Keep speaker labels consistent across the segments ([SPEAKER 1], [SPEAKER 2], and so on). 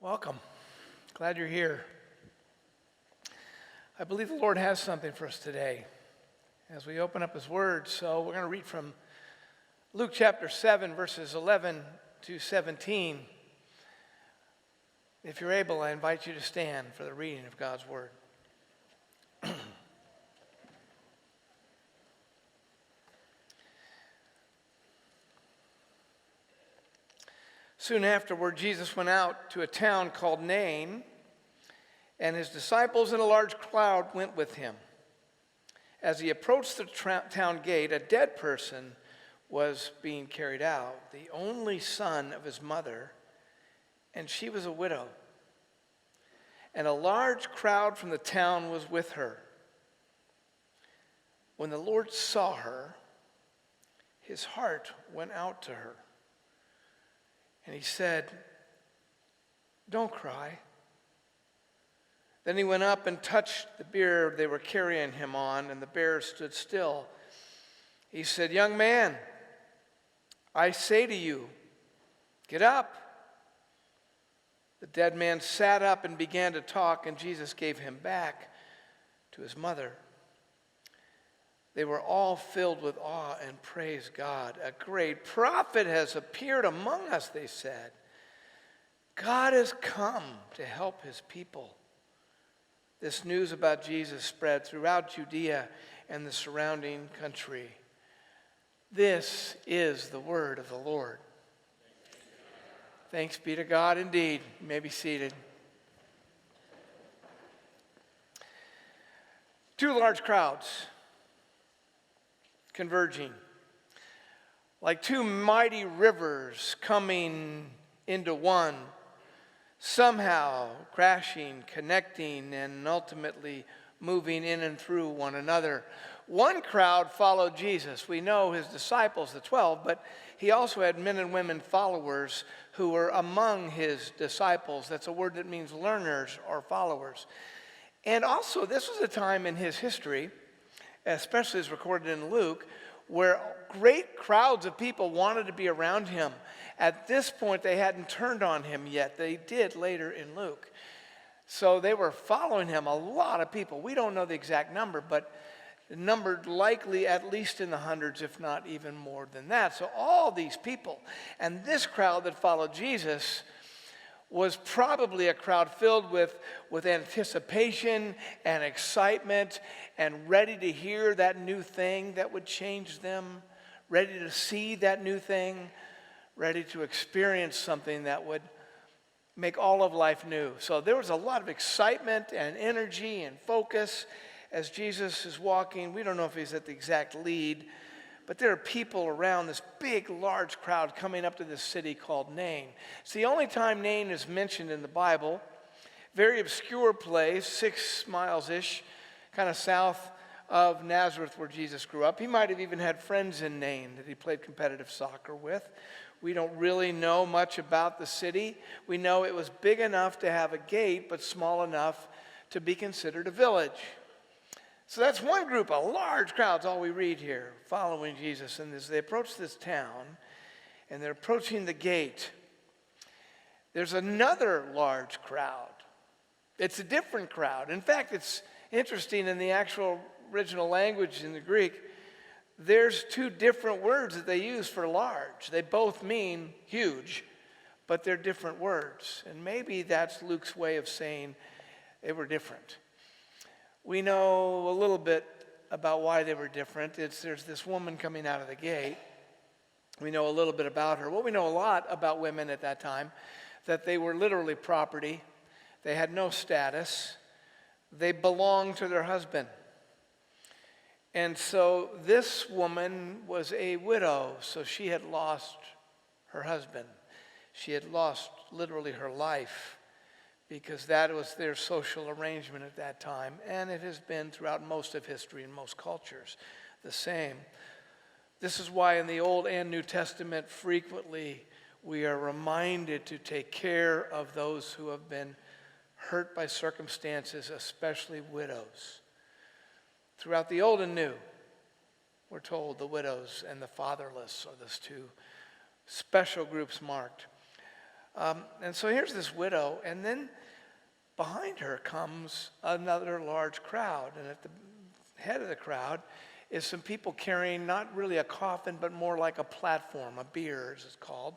[SPEAKER 1] Welcome. Glad you're here. I believe the Lord has something for us today as we open up His Word. So we're going to read from Luke chapter 7, verses 11 to 17. If you're able, I invite you to stand for the reading of God's Word. Soon afterward, Jesus went out to a town called Nain, and his disciples and a large crowd went with him. As he approached the town gate, a dead person was being carried out, the only son of his mother, and she was a widow. And a large crowd from the town was with her. When the Lord saw her, his heart went out to her. And he said, "Don't cry." Then he went up and touched the bier they were carrying him on, and the bear stood still. He said, "Young man, I say to you, get up." The dead man sat up and began to talk, and Jesus gave him back to his mother. They were all filled with awe and praised God. "A great prophet has appeared among us," they said. "God has come to help his people." This news about Jesus spread throughout Judea and the surrounding country. This is the word of the Lord. Thanks be to God indeed. You may be seated. Two large crowds converging, like two mighty rivers coming into one, somehow crashing, connecting, and ultimately moving in and through one another. One crowd followed Jesus. We know his disciples, the 12, but he also had men and women followers who were among his disciples. That's a word that means learners or followers. And also, this was a time in his history, especially as recorded in Luke, where great crowds of people wanted to be around him. At this point, they hadn't turned on him yet. They did later in Luke. So they were following him, a lot of people. We don't know the exact number, but numbered likely at least in the hundreds, if not even more than that. So all these people, and this crowd that followed Jesus was probably a crowd filled with anticipation and excitement and ready to hear that new thing that would change them, ready to see that new thing, ready to experience something that would make all of life new. So there was a lot of excitement and energy and focus as Jesus is walking. We don't know if he's at the exact lead, but there are people around this big, large crowd coming up to this city called Nain. It's the only time Nain is mentioned in the Bible. Very obscure place, 6 miles-ish, kind of south of Nazareth where Jesus grew up. He might have even had friends in Nain that he played competitive soccer with. We don't really know much about the city. We know it was big enough to have a gate, but small enough to be considered a village. So that's one group, a large crowd, all we read here, following Jesus. And as they approach this town, and they're approaching the gate, there's another large crowd. It's a different crowd. In fact, it's interesting in the actual original language in the Greek, there's 2 different words that they use for large. They both mean huge, but they're different words. And maybe that's Luke's way of saying they were different. We know a little bit about why they were different. There's this woman coming out of the gate. We know a little bit about her. Well, we know a lot about women at that time, that they were literally property. They had no status. They belonged to their husband. And so this woman was a widow, so she had lost her husband. She had lost literally her life, because that was their social arrangement at that time, and it has been throughout most of history and most cultures the same. This is why in the Old and New Testament frequently we are reminded to take care of those who have been hurt by circumstances, especially widows. Throughout the Old and New, we're told the widows and the fatherless are those 2 special groups marked. And so here's this widow, and then behind her comes another large crowd. And at the head of the crowd is some people carrying not really a coffin, but more like a platform, a bier as it's called.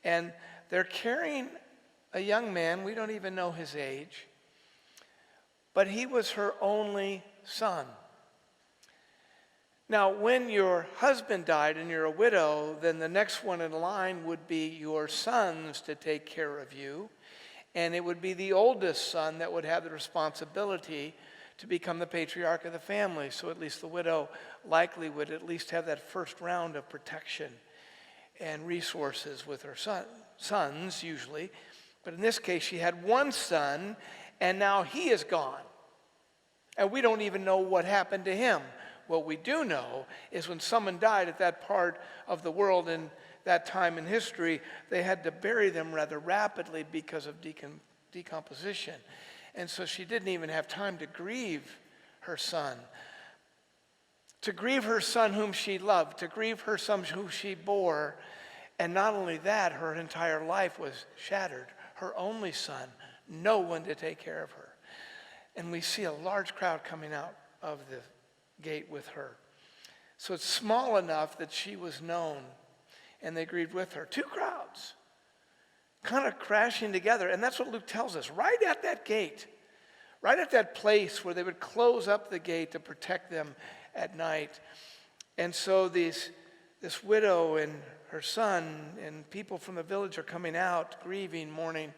[SPEAKER 1] And they're carrying a young man, we don't even know his age, but he was her only son. Now, when your husband died and you're a widow, then the next one in line would be your sons to take care of you. And it would be the oldest son that would have the responsibility to become the patriarch of the family. So at least the widow likely would at least have that first round of protection and resources with her sons, usually. But in this case, she had one son, and now he is gone. And we don't even know what happened to him. What we do know is when someone died at that part of the world in that time in history, they had to bury them rather rapidly because of decomposition. And so she didn't even have time to grieve her son. To grieve her son whom she loved, to grieve her son whom she bore. And not only that, her entire life was shattered. Her only son, no one to take care of her. And we see a large crowd coming out of the gate with her. So it's small enough that she was known, and they grieved with her. Two crowds kind of crashing together, and that's what Luke tells us. Right at that gate, right at that place where they would close up the gate to protect them at night. And so this widow and her son and people from the village are coming out, grieving, mourning,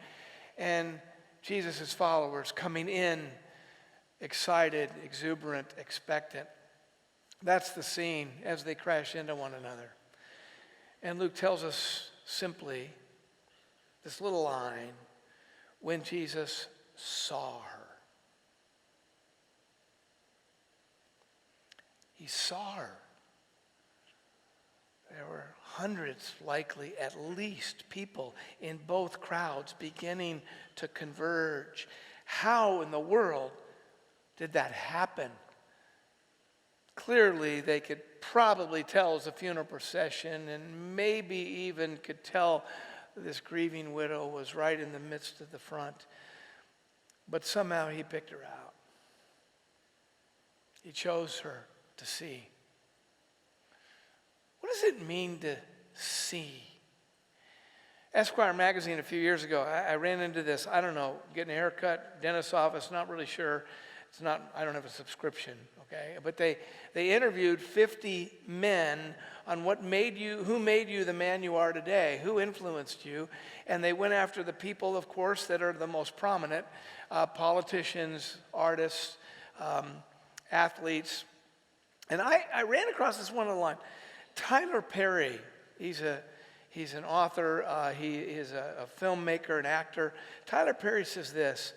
[SPEAKER 1] and Jesus' followers coming in, excited, exuberant, expectant. That's the scene as they crash into one another. And Luke tells us simply this little line, when Jesus saw her. He saw her. There were hundreds, likely at least, people in both crowds beginning to converge. How in the world did that happen? Clearly, they could probably tell it was a funeral procession, and maybe even could tell this grieving widow was right in the midst of the front. But somehow he picked her out. He chose her to see. What does it mean to see? Esquire magazine a few years ago, I ran into this, I don't know, getting a haircut, dentist's office, not really sure. It's not, I don't have a subscription, okay? But they interviewed 50 men on who made you the man you are today, who influenced you, and they went after the people, of course, that are the most prominent, politicians, artists, athletes. And I ran across this one line. Tyler Perry, he's an author, he is a filmmaker, an actor. Tyler Perry says this: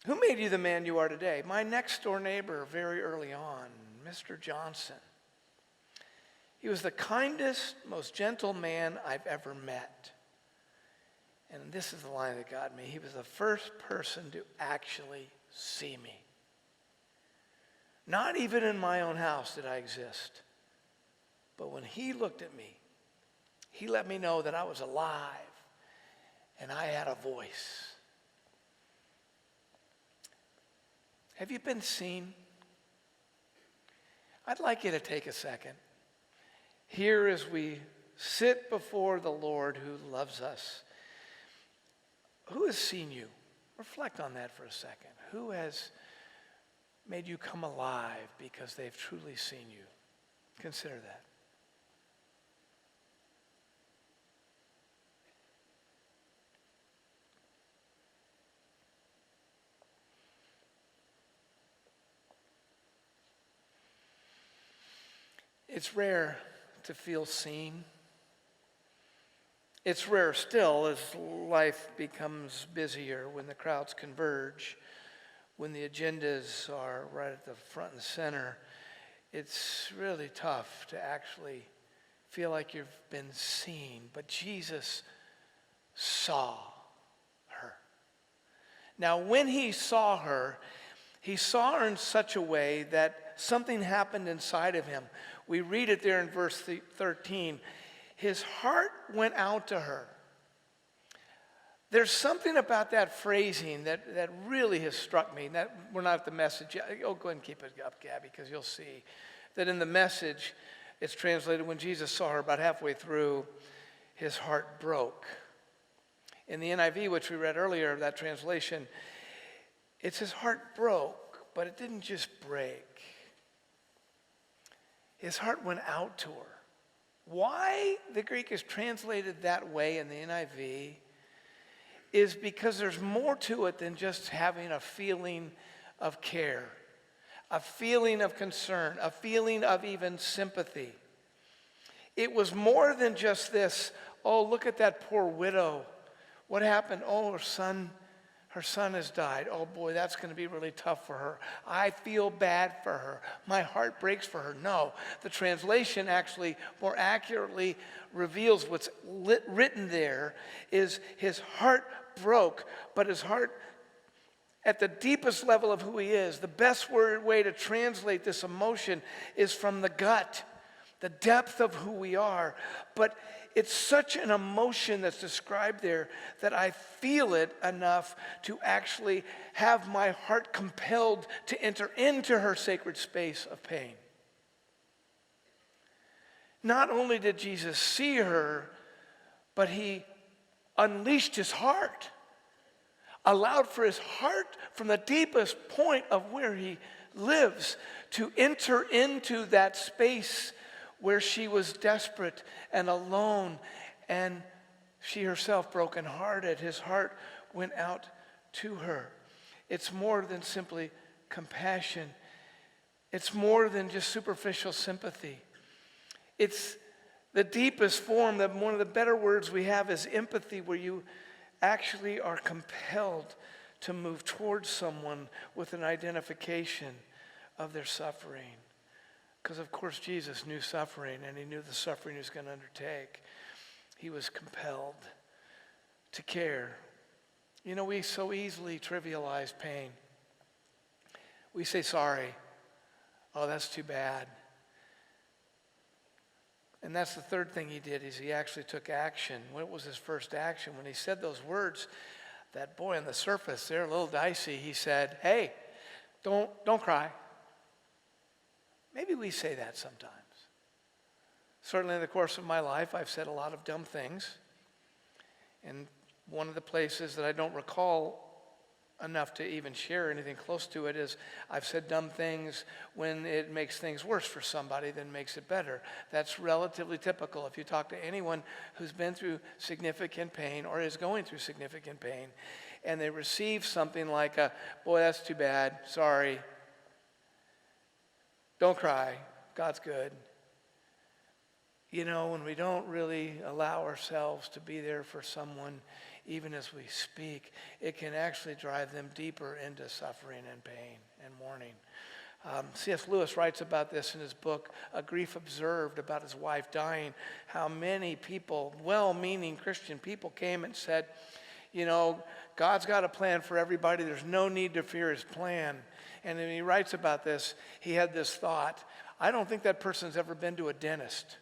[SPEAKER 1] who made you the man you are today? My next door neighbor very early on, Mr. Johnson. He was the kindest, most gentle man I've ever met. And this is the line that got me. He was the first person to actually see me. Not even in my own house did I exist. But when he looked at me, he let me know that I was alive and I had a voice. Have you been seen? I'd like you to take a second. Here as we sit before the Lord who loves us, who has seen you? Reflect on that for a second. Who has made you come alive because they've truly seen you? Consider that. It's rare to feel seen. It's rare still as life becomes busier, when the crowds converge, when the agendas are right at the front and center. It's really tough to actually feel like you've been seen. But Jesus saw her. Now, when he saw her in such a way that something happened inside of him. We read it there in verse 13. His heart went out to her. There's something about that phrasing that really has struck me. That we're not at the Message yet. Oh, go ahead and keep it up, Gabby, because you'll see that in the Message, it's translated, when Jesus saw her about halfway through, his heart broke. In the NIV, which we read earlier, that translation, it's his heart broke, but it didn't just break. His heart went out to her. Why the Greek is translated that way in the NIV is because there's more to it than just having a feeling of care, a feeling of concern, a feeling of even sympathy. It was more than just this, oh, look at that poor widow. What happened? Oh, her son has died. Oh boy, that's going to be really tough for her. I feel bad for her. My heart breaks for her. No, the translation actually more accurately reveals what's written there is his heart broke, but his heart at the deepest level of who he is. The best way to translate this emotion is from the gut, the depth of who we are. But it's such an emotion that's described there that I feel it enough to actually have my heart compelled to enter into her sacred space of pain. Not only did Jesus see her, but he unleashed his heart, allowed for his heart from the deepest point of where he lives to enter into that space where she was desperate and alone, and she herself brokenhearted. His heart went out to her. It's more than simply compassion. It's more than just superficial sympathy. It's the deepest form, that one of the better words we have is empathy, where you actually are compelled to move towards someone with an identification of their suffering. Because, of course, Jesus knew suffering, and he knew the suffering he was going to undertake. He was compelled to care. You know, we so easily trivialize pain. We say, sorry. Oh, that's too bad. And that's the third thing he did, is he actually took action. What was his first action? When he said those words, that boy on the surface, they're a little dicey. He said, hey, don't cry. Maybe we say that sometimes. Certainly in the course of my life, I've said a lot of dumb things. And one of the places that I don't recall enough to even share anything close to it is I've said dumb things when it makes things worse for somebody than makes it better. That's relatively typical. If you talk to anyone who's been through significant pain or is going through significant pain, and they receive something like boy, that's too bad, sorry, don't cry, God's good. You know, when we don't really allow ourselves to be there for someone, even as we speak, it can actually drive them deeper into suffering and pain and mourning. C.S. Lewis writes about this in his book, A Grief Observed, about his wife dying, how many people, well-meaning Christian people, came and said, you know, God's got a plan for everybody. There's no need to fear his plan. And when he writes about this, he had this thought, I don't think that person's ever been to a dentist.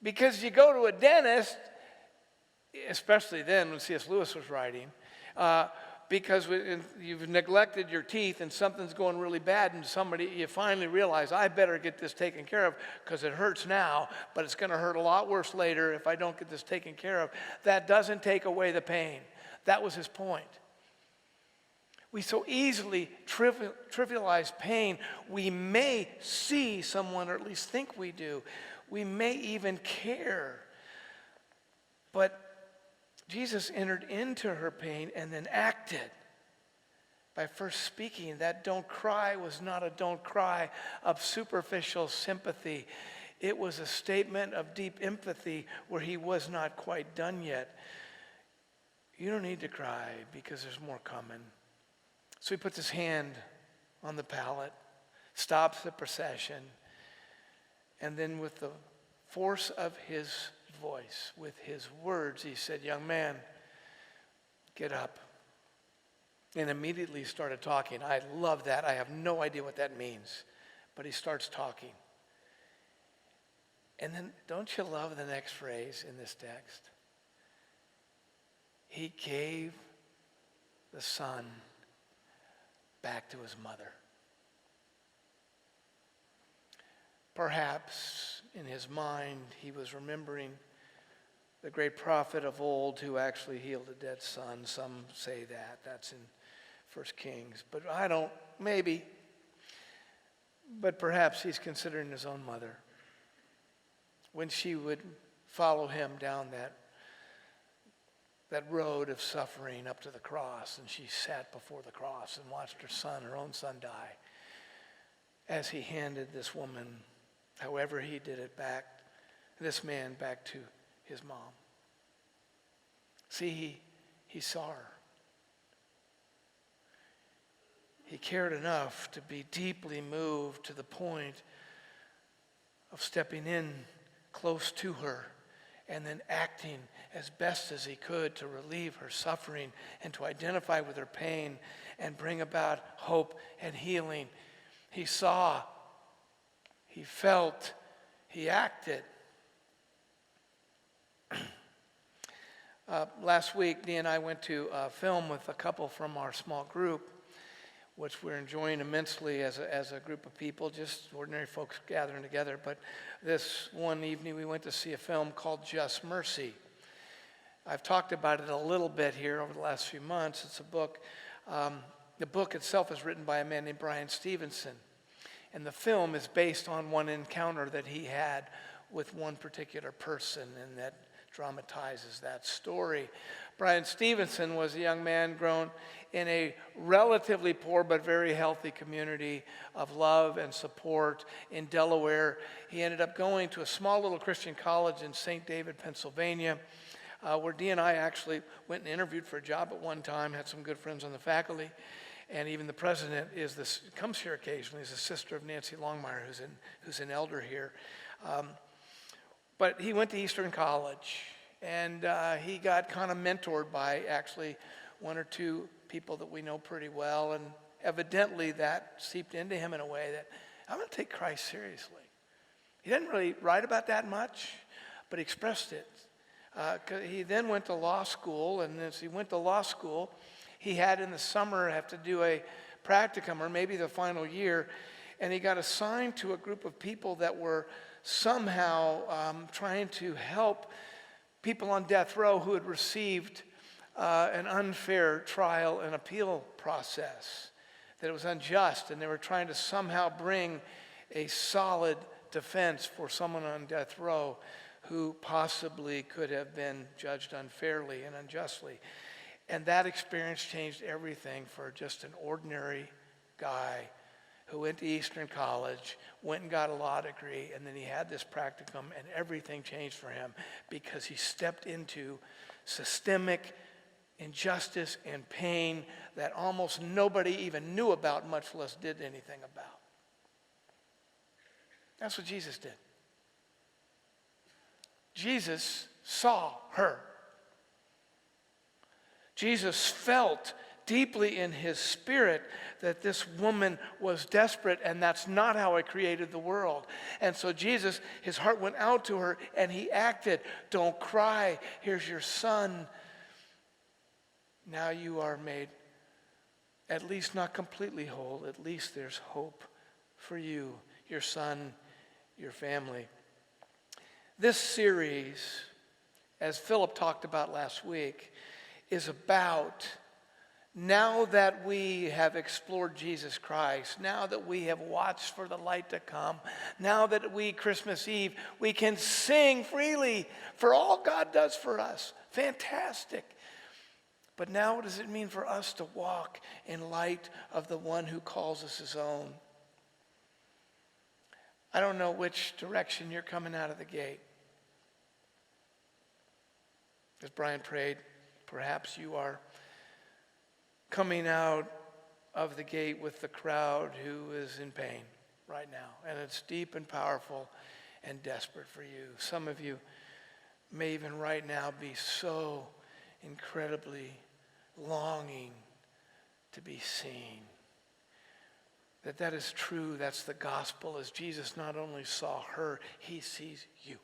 [SPEAKER 1] Because you go to a dentist, especially then when C.S. Lewis was writing, because you've neglected your teeth and something's going really bad, and you finally realize, I better get this taken care of because it hurts now, but it's going to hurt a lot worse later if I don't get this taken care of. That doesn't take away the pain. That was his point. We so easily trivialize pain. We may see someone, or at least think we do. We may even care. But Jesus entered into her pain and then acted by first speaking. That don't cry was not a don't cry of superficial sympathy. It was a statement of deep empathy where he was not quite done yet. You don't need to cry because there's more coming. So he puts his hand on the pallet, stops the procession, and then with the force of his voice, with his words, he said, young man, get up. And immediately started talking. I love that. I have no idea what that means. But he starts talking. And then don't you love the next phrase in this text? He gave the son back to his mother. Perhaps in his mind he was remembering the great prophet of old who actually healed a dead son. Some say that. That's in 1 Kings. But I don't, maybe. But perhaps he's considering his own mother. When she would follow him down that road of suffering up to the cross, and she sat before the cross and watched her own son die, as he handed this woman, however he did it, this man back to his mom. See, he saw her. He cared enough to be deeply moved to the point of stepping in close to her and then acting as best as he could to relieve her suffering and to identify with her pain and bring about hope and healing. He saw, he felt, he acted. Last week, Dee and I went to film with a couple from our small group, which we're enjoying immensely as a group of people, just ordinary folks gathering together. But this one evening, we went to see a film called Just Mercy. I've talked about it a little bit here over the last few months. It's a book. The book itself is written by a man named Brian Stevenson. And the film is based on one encounter that he had with one particular person, and that dramatizes that story. Brian Stevenson was a young man grown in a relatively poor but very healthy community of love and support in Delaware. He ended up going to a small little Christian college in St. David, Pennsylvania, where Dee and I actually went and interviewed for a job at one time, had some good friends on the faculty. And even the president comes here occasionally. Is a sister of Nancy Longmire, who's an elder here. But he went to Eastern College, and he got kind of mentored by actually one or two people that we know pretty well, and evidently that seeped into him in a way that I'm going to take Christ seriously. He didn't really write about that much, but he expressed it. He then went to law school, and as he went to law school, he had in the summer have to do a practicum, or maybe the final year, and he got assigned to a group of people that were somehow trying to help people on death row who had received an unfair trial and appeal process, that it was unjust, and they were trying to somehow bring a solid defense for someone on death row who possibly could have been judged unfairly and unjustly. And that experience changed everything for just an ordinary guy who went to Eastern College, went and got a law degree, and then he had this practicum, and everything changed for him because he stepped into systemic injustice and pain that almost nobody even knew about, much less did anything about. That's what Jesus did. Jesus saw her. Jesus felt deeply in his spirit that this woman was desperate, and that's not how I created the world. And so Jesus, his heart went out to her, and he acted. Don't cry. Here's your son. Now you are made at least not completely whole. At least there's hope for you, your son, your family. This series, as Philip talked about last week, is about, now that we have explored Jesus Christ, now that we have watched for the light to come, now that we, Christmas Eve, we can sing freely for all God does for us. Fantastic. But now what does it mean for us to walk in light of the one who calls us his own? I don't know which direction you're coming out of the gate. As Brian prayed, perhaps you are coming out of the gate with the crowd who is in pain right now. And it's deep and powerful and desperate for you. Some of you may even right now be so incredibly longing to be seen. that is true. That's the gospel. As Jesus not only saw her, he sees you.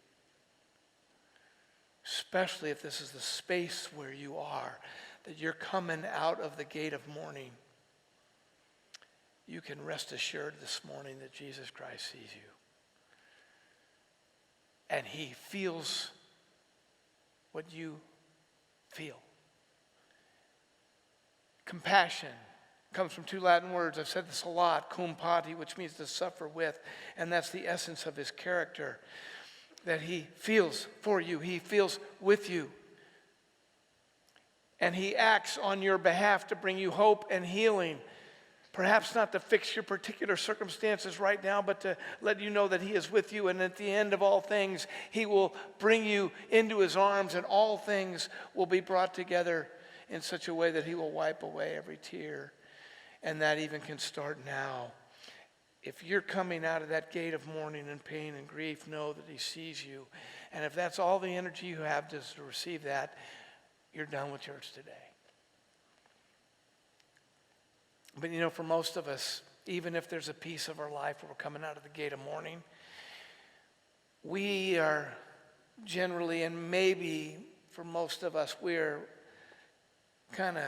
[SPEAKER 1] Especially if this is the space where you are, that you're coming out of the gate of mourning. You can rest assured this morning that Jesus Christ sees you. And he feels what you feel. Compassion comes from two Latin words. I've said this a lot. Cum pati, which means to suffer with. And that's the essence of his character. That he feels for you. He feels with you. And he acts on your behalf to bring you hope and healing. Perhaps not to fix your particular circumstances right now, but to let you know that he is with you. And at the end of all things, he will bring you into his arms, and all things will be brought together in such a way that he will wipe away every tear. And that even can start now. If you're coming out of that gate of mourning and pain and grief, know that he sees you. And if that's all the energy you have just to receive that, you're done with church today. But you know, for most of us, even if there's a piece of our life where we're coming out of the gate of mourning, we are generally, and maybe for most of us, we're kind of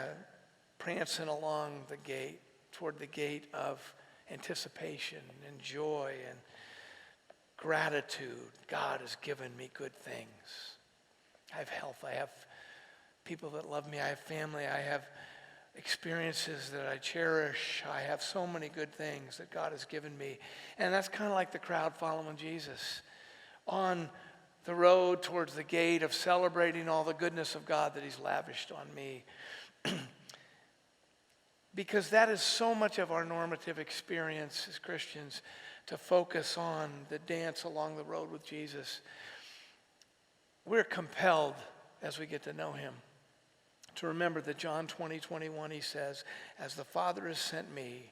[SPEAKER 1] prancing along the gate, toward the gate of anticipation and joy and gratitude. God has given me good things. I have health. I have people that love me. I have family. I have experiences that I cherish. I have so many good things that God has given me. And that's kind of like the crowd following Jesus on the road towards the gate of celebrating all the goodness of God that he's lavished on me. Because that is so much of our normative experience as Christians, to focus on the dance along the road with Jesus. We're compelled, as we get to know him, to remember that John 20:21, he says, as the Father has sent me,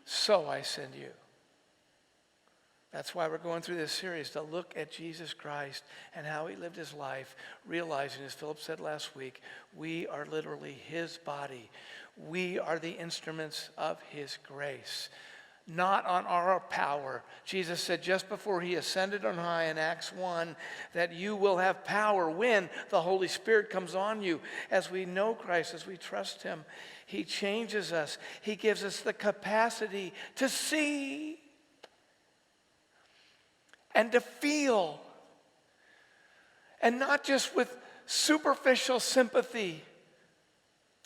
[SPEAKER 1] so I send you. That's why we're going through this series, to look at Jesus Christ and how he lived his life, realizing, as Philip said last week, we are literally his body. We are the instruments of his grace, not on our power. Jesus said just before he ascended on high in Acts 1 that you will have power when the Holy Spirit comes on you. As we know Christ, as we trust him, he changes us. He gives us the capacity to see and to feel, and not just with superficial sympathy,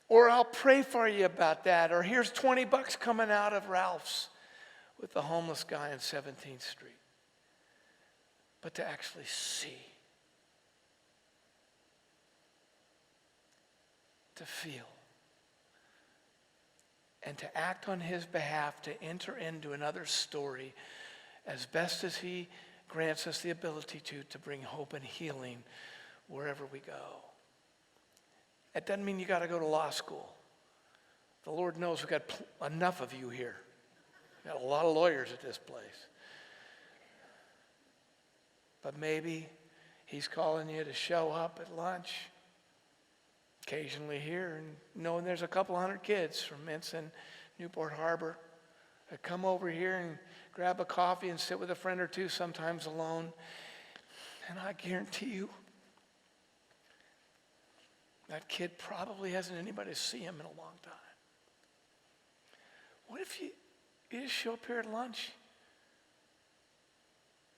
[SPEAKER 1] or I'll pray for you about that, or here's $20 coming out of Ralph's with the homeless guy on 17th Street, but to actually see, to feel, and to act on his behalf, to enter into another story as best as he grants us the ability to bring hope and healing wherever we go. That doesn't mean you got to go to law school. The Lord knows we've got enough of you here. We've got a lot of lawyers at this place. But maybe he's calling you to show up at lunch, occasionally here, and knowing there's a couple hundred kids from Ensign, Newport Harbor, that come over here and grab a coffee and sit with a friend or two, sometimes alone. And I guarantee you, that kid probably hasn't anybody to see him in a long time. What if you just show up here at lunch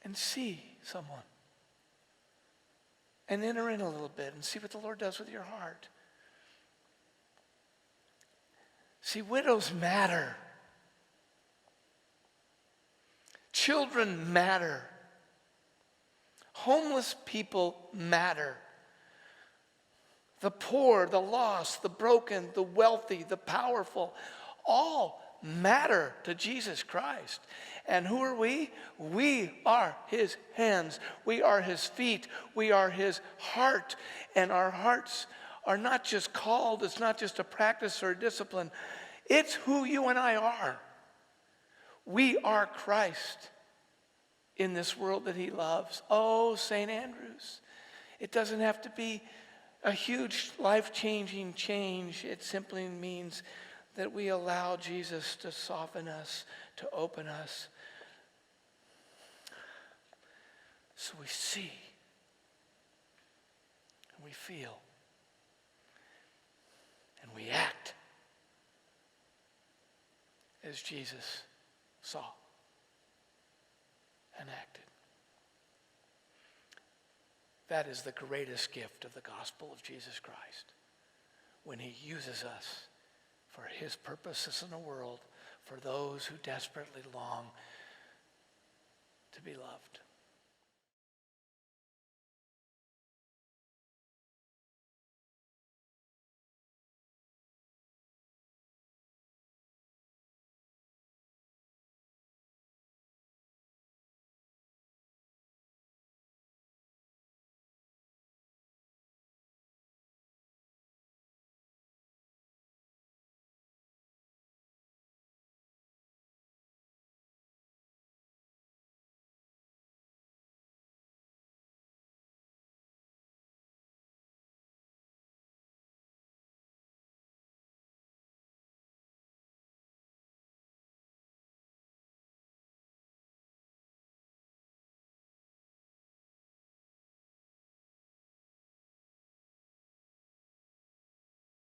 [SPEAKER 1] and see someone and enter in a little bit and see what the Lord does with your heart? See, widows matter. Children matter. Homeless people matter. The poor, the lost, the broken, the wealthy, the powerful, all matter to Jesus Christ. And who are we? We are his hands. We are his feet. We are his heart. And our hearts are not just called. It's not just a practice or a discipline. It's who you and I are. We are Christ in this world that he loves. Oh, St. Andrews. It doesn't have to be a huge life-changing change. It simply means that we allow Jesus to soften us, to open us, so we see and we feel and we act as Jesus saw and acted. That is the greatest gift of the gospel of Jesus Christ, when he uses us for his purposes in the world, for those who desperately long to be loved.